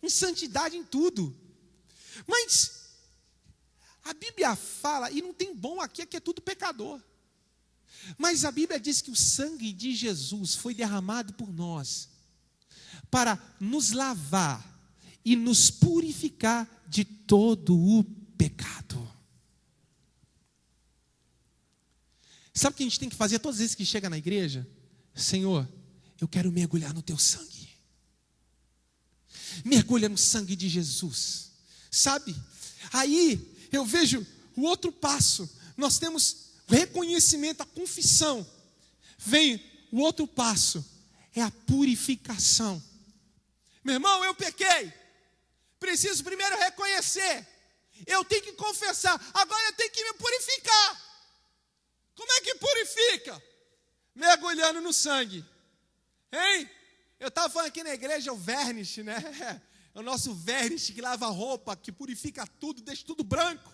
em santidade em tudo. Mas a Bíblia fala, e não tem bom aqui é tudo pecador. Mas a Bíblia diz que o sangue de Jesus foi derramado por nós, para nos lavar e nos purificar de todo o pecado. Sabe o que a gente tem que fazer todas as vezes que chega na igreja? Senhor, eu quero mergulhar no teu sangue. Mergulha no sangue de Jesus. Sabe? Aí eu vejo o outro passo. Nós temos o reconhecimento, a confissão. Vem o outro passo, é a purificação. Meu irmão, eu pequei. Preciso primeiro reconhecer. Eu tenho que confessar. Agora eu tenho que me purificar. Como é que purifica? Mergulhando no sangue. Hein? Eu estava falando aqui na igreja, o vernish, né? É o nosso vernish que lava a roupa, que purifica tudo, deixa tudo branco.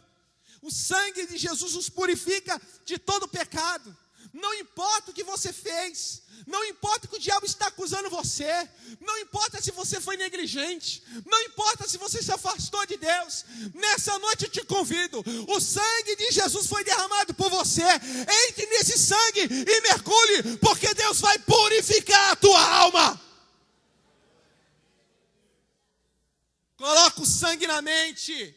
O sangue de Jesus nos purifica de todo pecado. Não importa o que você fez, não importa que o diabo está acusando você, não importa se você foi negligente, não importa se você se afastou de Deus, nessa noite eu te convido, o sangue de Jesus foi derramado por você, entre nesse sangue e mergulhe, porque Deus vai purificar a tua alma. Coloque o sangue na mente,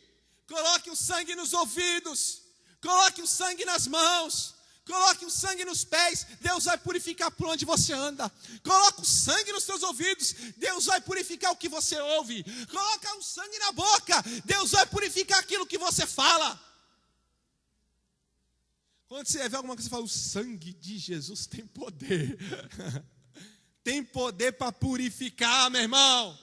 coloque o sangue nos ouvidos, coloque o sangue nas mãos, Coloque o sangue nos pés, Deus vai purificar por onde você anda. Coloque o sangue nos seus ouvidos, Deus vai purificar o que você ouve. Coloca o sangue na boca, Deus vai purificar aquilo que você fala. Quando você vê alguma coisa, você fala, o sangue de Jesus tem poder. Tem poder para purificar, meu irmão.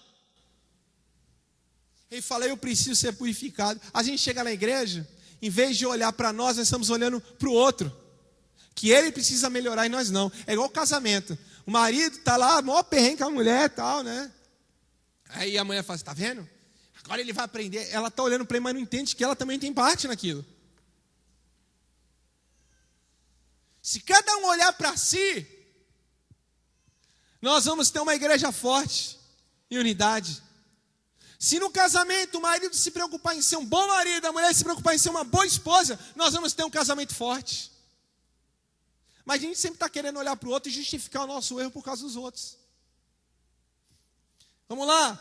Ele fala, eu preciso ser purificado. A gente chega na igreja, em vez de olhar para nós estamos olhando para o outro. Que ele precisa melhorar e nós não. É igual casamento. O marido está lá, maior perrengue com a mulher e tal, né? Aí a mulher fala, está vendo? Agora ele vai aprender. Ela está olhando para ele, mas não entende que ela também tem parte naquilo. Se cada um olhar para si, nós vamos ter uma igreja forte e unidade. Se no casamento o marido se preocupar em ser um bom marido, a mulher se preocupar em ser uma boa esposa, nós vamos ter um casamento forte. Mas a gente sempre está querendo olhar para o outro e justificar o nosso erro por causa dos outros. Vamos lá.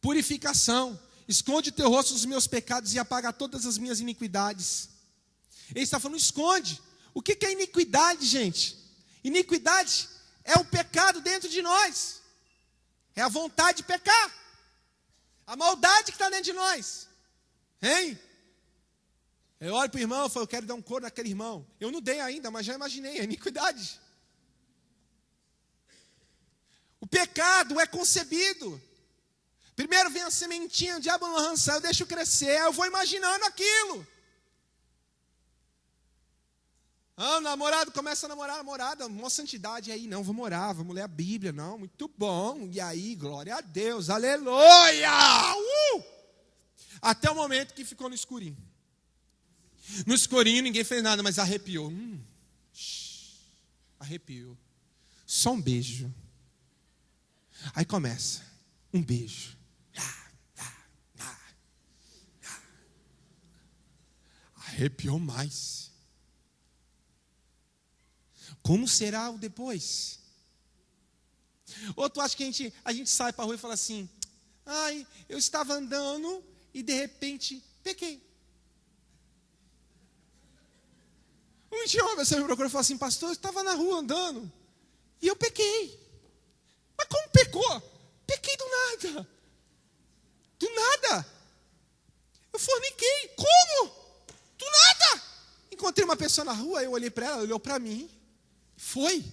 Purificação. Esconde o teu rosto dos meus pecados e apaga todas as minhas iniquidades. Ele está falando, esconde. O que é iniquidade, gente? Iniquidade é o pecado dentro de nós. É a vontade de pecar. A maldade que está dentro de nós. Hein? Eu olho para o irmão e falo, eu quero dar um couro naquele irmão. Eu não dei ainda, mas já imaginei, é iniquidade. O pecado é concebido. Primeiro vem a sementinha, o diabo não arrança, eu deixo crescer, eu vou imaginando aquilo. O namorado começa a namorar a namorada, uma santidade, e aí, não, vamos orar, vamos ler a Bíblia, não, muito bom, e aí, glória a Deus, aleluia! Até o momento que ficou no escurinho. No escurinho ninguém fez nada, mas arrepiou. Arrepiou. Só um beijo. Aí começa, um beijo. Arrepiou mais. Como será o depois? Ou tu acha que a gente sai para a rua e fala assim, ai, eu estava andando e de repente pequei. Um dia uma pessoa me procurou e falou assim, pastor, eu estava na rua andando e eu pequei. Mas como pecou? Pequei do nada. Do nada. Eu forniquei. Como? Do nada. Encontrei uma pessoa na rua, eu olhei para ela, ela olhou para mim. Foi?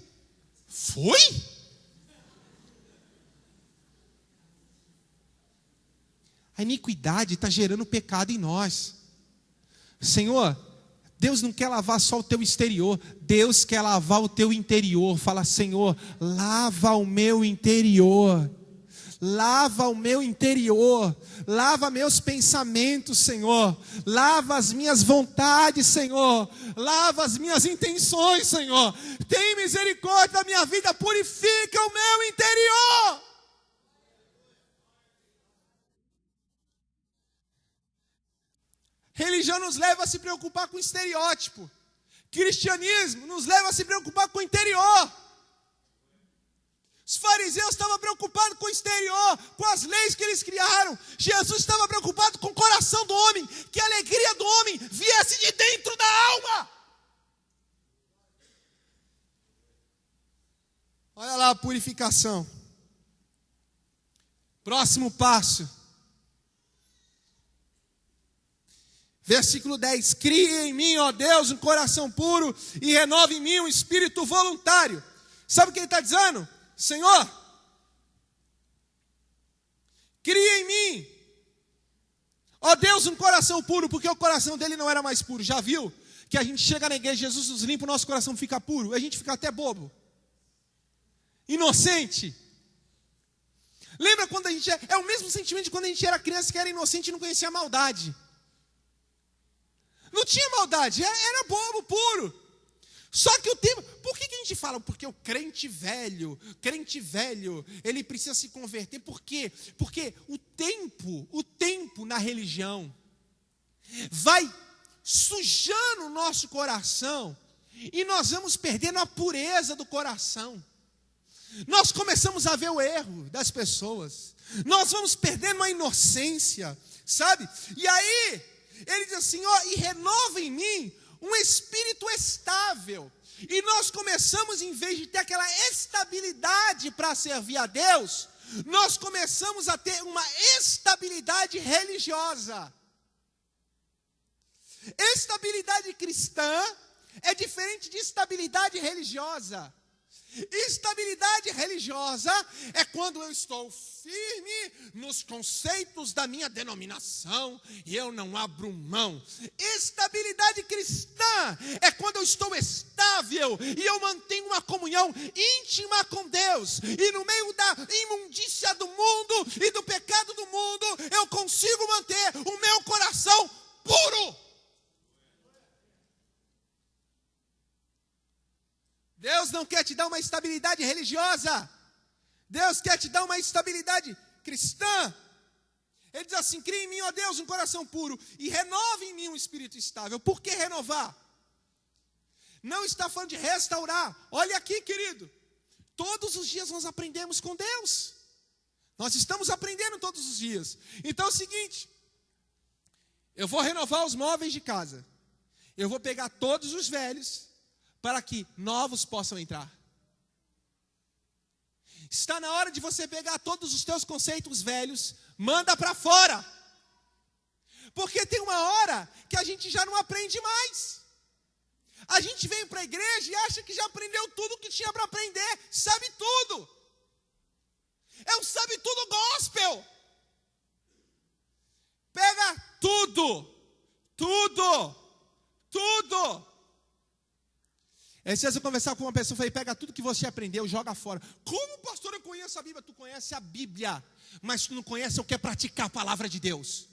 A iniquidade está gerando pecado em nós. Senhor, Deus não quer lavar só o teu exterior, Deus quer lavar o teu interior. Fala, Senhor, lava o meu interior. Lava o meu interior, lava meus pensamentos, Senhor, lava as minhas vontades, Senhor, lava as minhas intenções, Senhor, tem misericórdia da minha vida, purifica o meu interior. Religião nos leva a se preocupar com o estereótipo, cristianismo nos leva a se preocupar com o interior. Os fariseus estavam preocupados com o exterior, com as leis que eles criaram. Jesus estava preocupado com o coração do homem, que a alegria do homem viesse de dentro da alma. Olha lá a purificação. Próximo passo. Versículo 10. Cria em mim, ó Deus, um coração puro e renova em mim um espírito voluntário. Sabe o que ele está dizendo? Senhor, cria em mim, ó Deus, um coração puro, porque o coração dele não era mais puro. Já viu que a gente chega na igreja, Jesus nos limpa, o nosso coração fica puro, a gente fica até bobo, inocente. Lembra quando a gente é o mesmo sentimento de quando a gente era criança, que era inocente e não conhecia a maldade. Não tinha maldade, era bobo, puro. Só que o tempo, por que a gente fala? Porque o crente velho, ele precisa se converter. Por quê? Porque o tempo na religião vai sujando o nosso coração e nós vamos perdendo a pureza do coração. Nós começamos a ver o erro das pessoas, nós vamos perdendo a inocência, sabe? E aí, ele diz assim, ó, e renova em mim um espírito estável. E nós começamos, em vez de ter aquela estabilidade para servir a Deus, nós começamos a ter uma estabilidade religiosa. Estabilidade cristã é diferente de estabilidade religiosa. Estabilidade religiosa é quando eu estou firme nos conceitos da minha denominação e eu não abro mão. Estabilidade cristã é quando eu estou estável e eu mantenho uma comunhão íntima com Deus, e no meio da imundícia do mundo e do pecado do mundo eu consigo manter o meu coração puro. Deus não quer te dar uma estabilidade religiosa. Deus quer te dar uma estabilidade cristã. Ele diz assim: cria em mim, ó Deus, um coração puro e renova em mim um espírito estável. Por que renovar? Não está falando de restaurar. Olha aqui, querido. Todos os dias nós aprendemos com Deus. Nós estamos aprendendo todos os dias. Então é o seguinte: eu vou renovar os móveis de casa. Eu vou pegar todos os velhos para que novos possam entrar. Está na hora de você pegar todos os teus conceitos velhos, manda para fora. Porque tem uma hora que a gente já não aprende mais. A gente vem para a igreja e acha que já aprendeu tudo que tinha para aprender, sabe tudo. É o sabe tudo gospel. Pega tudo. Esses dias eu conversava com uma pessoa, falei: pega tudo que você aprendeu, joga fora. Como, pastor, eu conheço a Bíblia? Tu conhece a Bíblia, mas tu não conhece o que é praticar a palavra de Deus.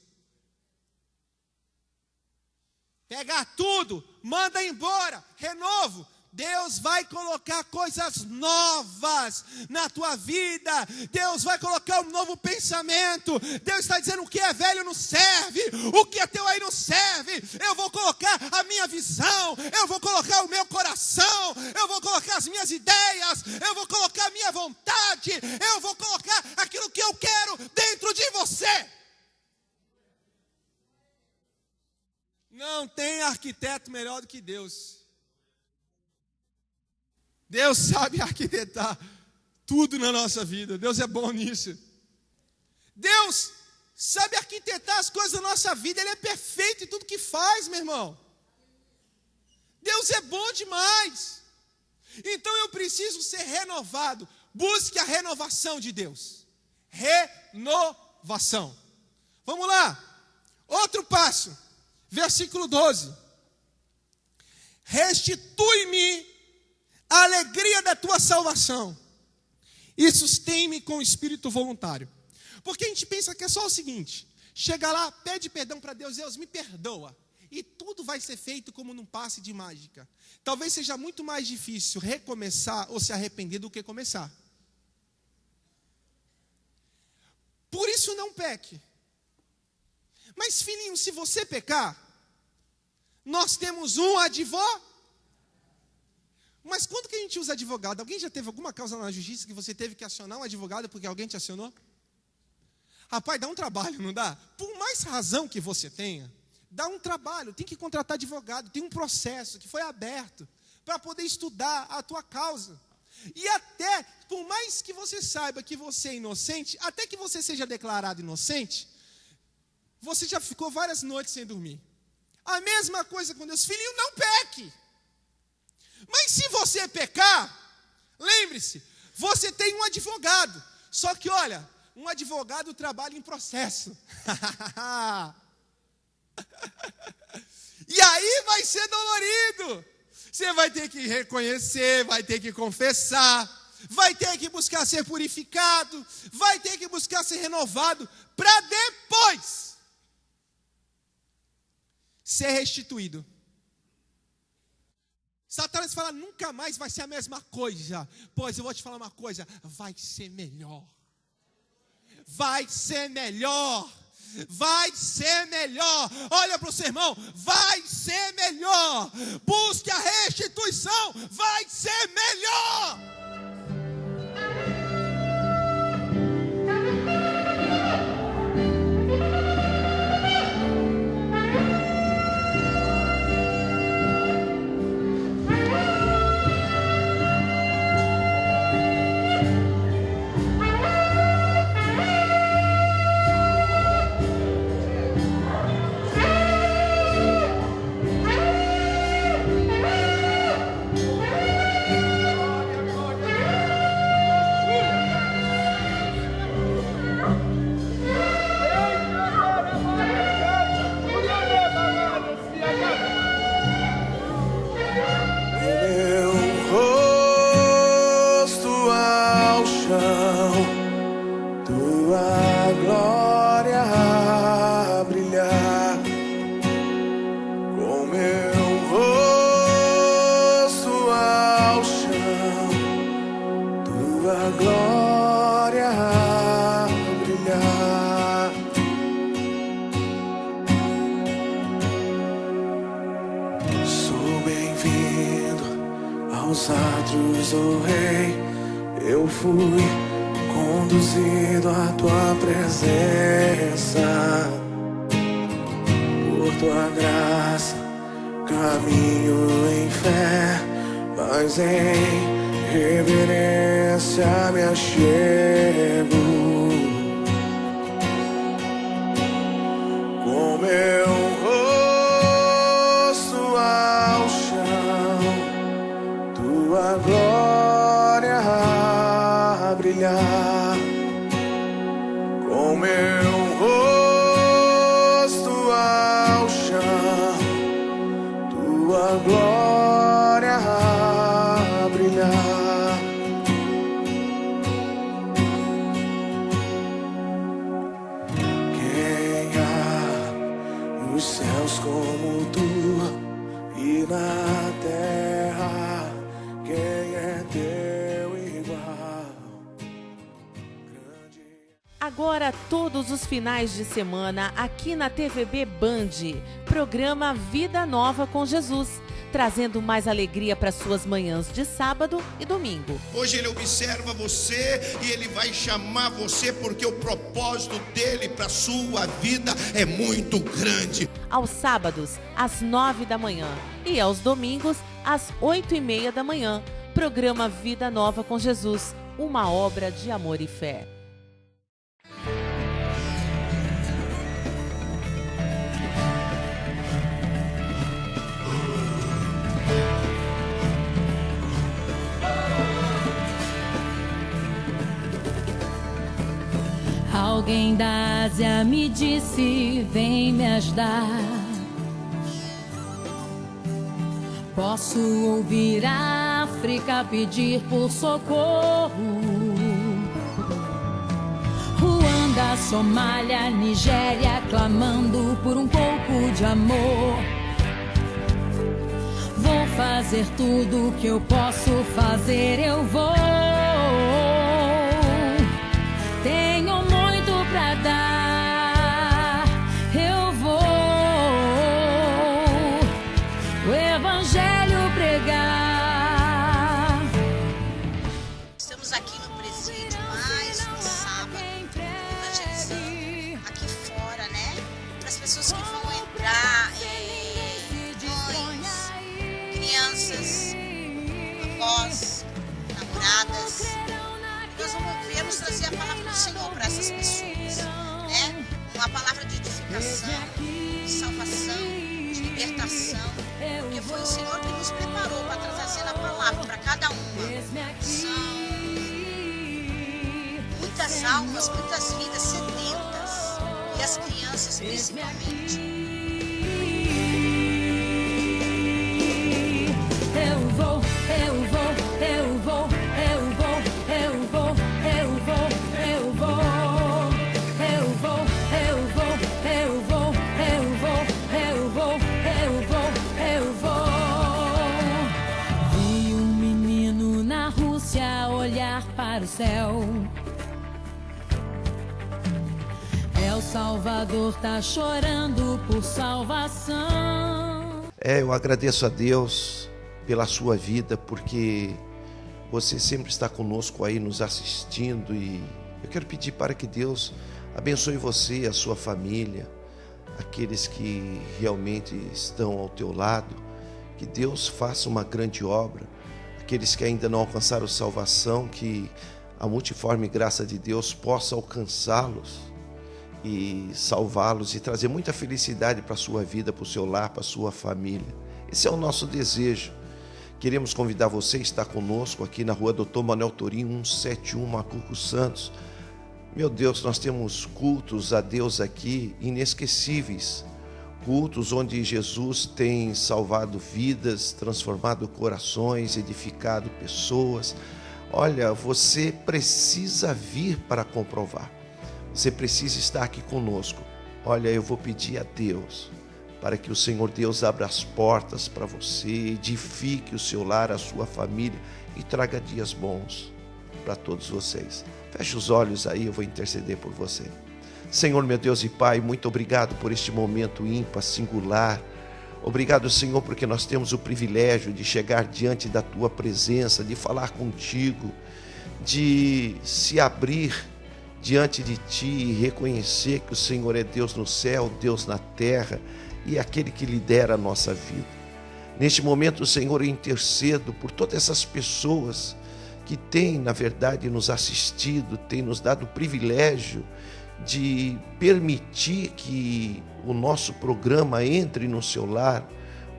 Pega tudo, manda embora, renovo. Deus vai colocar coisas novas na tua vida. Deus vai colocar um novo pensamento. Deus está dizendo: o que é velho não serve, o que é teu aí não serve. Eu vou colocar a minha visão, eu vou colocar o meu coração, eu vou colocar as minhas ideias, eu vou colocar a minha vontade, eu vou colocar aquilo que eu quero dentro de você. Não tem arquiteto melhor do que Deus. Deus sabe arquitetar tudo na nossa vida. Deus é bom nisso. Deus sabe arquitetar as coisas da nossa vida. Ele é perfeito em tudo que faz, meu irmão. Deus é bom demais. Então eu preciso ser renovado. Busque a renovação de Deus. Renovação. Vamos lá. Outro passo. Versículo 12. Restitui-me a alegria da tua salvação e sustém-me com o espírito voluntário. Porque a gente pensa que é só o seguinte: chega lá, pede perdão para Deus, Deus me perdoa, e tudo vai ser feito como num passe de mágica. Talvez seja muito mais difícil recomeçar ou se arrepender do que começar. Por isso não peque. Mas filhinho, se você pecar, nós temos um advogado. Mas quando que a gente usa advogado? Alguém já teve alguma causa na justiça que você teve que acionar um advogado porque alguém te acionou? Rapaz, dá um trabalho, não dá? Por mais razão que você tenha, dá um trabalho, tem que contratar advogado, tem um processo que foi aberto para poder estudar a tua causa. E até, por mais que você saiba que você é inocente, até que você seja declarado inocente, você já ficou várias noites sem dormir. A mesma coisa com Deus. Filhinho, não peque. Mas se você pecar, lembre-se, você tem um advogado. Só que olha, um advogado trabalha em processo. E aí vai ser dolorido. Você vai ter que reconhecer, vai ter que confessar, vai ter que buscar ser purificado, vai ter que buscar ser renovado, para depois ser restituído. Satanás fala: nunca mais vai ser a mesma coisa. Pois eu vou te falar uma coisa: vai ser melhor. Vai ser melhor. Vai ser melhor. Olha para o seu irmão: vai ser melhor. Busque a restituição. Vai ser melhor. tua glória a brilhar, com meu rosto ao chão, tua glória a brilhar. Sou bem-vindo aos atos do Rei, eu fui conduzido à tua presença, por tua graça caminho em fé, mas em reverência me achego, com meu rosto ao chão, tua glória a brilhar, com meu rosto ao chão, tua glória a brilhar. Quem há nos céus como tu, e na terra quem é teu igual? Agora, todos os finais de semana, aqui na TVB Band, programa Vida Nova com Jesus, trazendo mais alegria para suas manhãs de sábado e domingo. Hoje ele observa você e ele vai chamar você porque o propósito dele para sua vida é muito grande. Aos sábados, às 9 da manhã e aos domingos, às 8h30 da manhã, programa Vida Nova com Jesus, uma obra de amor e fé. Alguém da Ásia me disse, vem me ajudar. Posso ouvir a África pedir por socorro. Ruanda, Somália, Nigéria, clamando por um pouco de amor. Vou fazer tudo que eu posso fazer, eu vou. Tenho muito pra dar, eu vou o evangelho pregar. Estamos aqui no presídio, mais um sábado, evangelizando aqui fora, né? Para as pessoas que vão entrar, mães, crianças, avós, namoradas. Nós viemos trazer a palavra do Senhor para essas pessoas, né? Uma palavra de edificação, de salvação, de libertação, porque foi o Senhor que nos preparou para trazer a palavra para cada uma. São muitas almas, muitas vidas sedentas, e as crianças principalmente. Eu vou, eu vou, eu vou. Olhar para o céu, El Salvador tá chorando por salvação. Eu agradeço a Deus pela sua vida, porque você sempre está conosco aí nos assistindo, e eu quero pedir para que Deus abençoe você, a sua família, aqueles que realmente estão ao teu lado, que Deus faça uma grande obra. Aqueles que ainda não alcançaram salvação, que a multiforme graça de Deus possa alcançá-los e salvá-los e trazer muita felicidade para a sua vida, para o seu lar, para a sua família. Esse é o nosso desejo. Queremos convidar você a estar conosco aqui na rua Dr. Manuel Torim, 171, Macuco Santos. Meu Deus, nós temos cultos a Deus aqui inesquecíveis. Cultos onde Jesus tem salvado vidas, transformado corações, edificado pessoas, Olha, você precisa vir para comprovar. Você precisa estar aqui conosco. Olha, eu vou pedir a Deus para que o Senhor Deus abra as portas para você, edifique o seu lar, a sua família e traga dias bons para todos vocês. Feche os olhos aí, eu vou interceder por você. Senhor, meu Deus e Pai, muito obrigado por este momento ímpar, singular. Obrigado, Senhor, porque nós temos o privilégio de chegar diante da Tua presença, de falar contigo, de se abrir diante de Ti e reconhecer que o Senhor é Deus no céu, Deus na terra e aquele que lidera a nossa vida. Neste momento, Senhor, eu intercedo por todas essas pessoas que têm, na verdade, nos assistido, têm nos dado o privilégio de permitir que o nosso programa entre no seu lar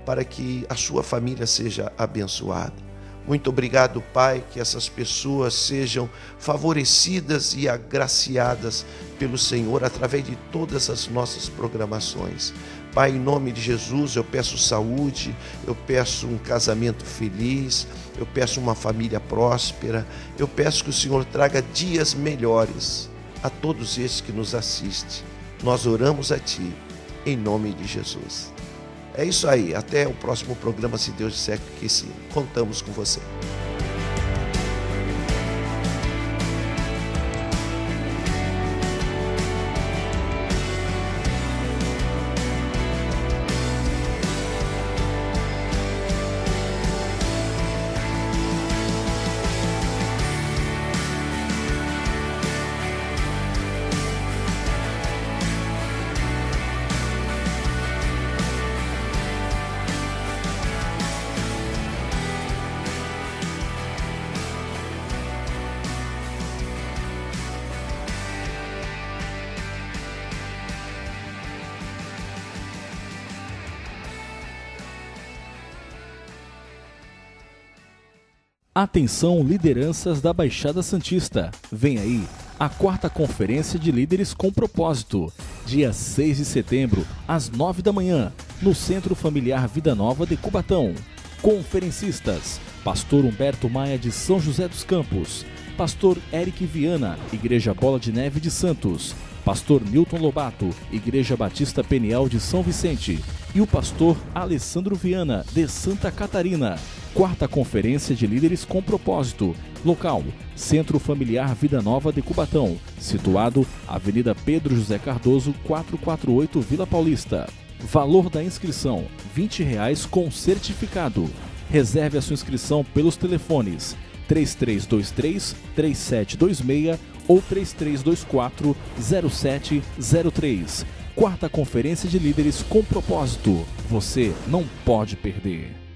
para que a sua família seja abençoada. Muito obrigado, Pai, que essas pessoas sejam favorecidas e agraciadas pelo Senhor através de todas as nossas programações. Pai, em nome de Jesus, eu peço saúde, eu peço um casamento feliz, eu peço uma família próspera, eu peço que o Senhor traga dias melhores a todos esses que nos assistem. Nós oramos a Ti, em nome de Jesus. É isso aí, até o próximo programa, se Deus disser que sim. Contamos com você. Atenção, lideranças da Baixada Santista. Vem aí a 4ª Conferência de Líderes com Propósito, dia 6 de setembro, às 9 da manhã, no Centro Familiar Vida Nova de Cubatão. Conferencistas: Pastor Humberto Maia de São José dos Campos, Pastor Eric Viana, Igreja Bola de Neve de Santos, Pastor Newton Lobato, Igreja Batista Peniel de São Vicente, e o Pastor Alessandro Viana, de Santa Catarina. 4ª Conferência de Líderes com Propósito. Local: Centro Familiar Vida Nova de Cubatão, situado Avenida Pedro José Cardoso, 448, Vila Paulista. Valor da inscrição: R$20 com certificado. Reserve a sua inscrição pelos telefones 3323-3726 ou 3324-0703. 4ª Conferência de Líderes com Propósito. Você não pode perder.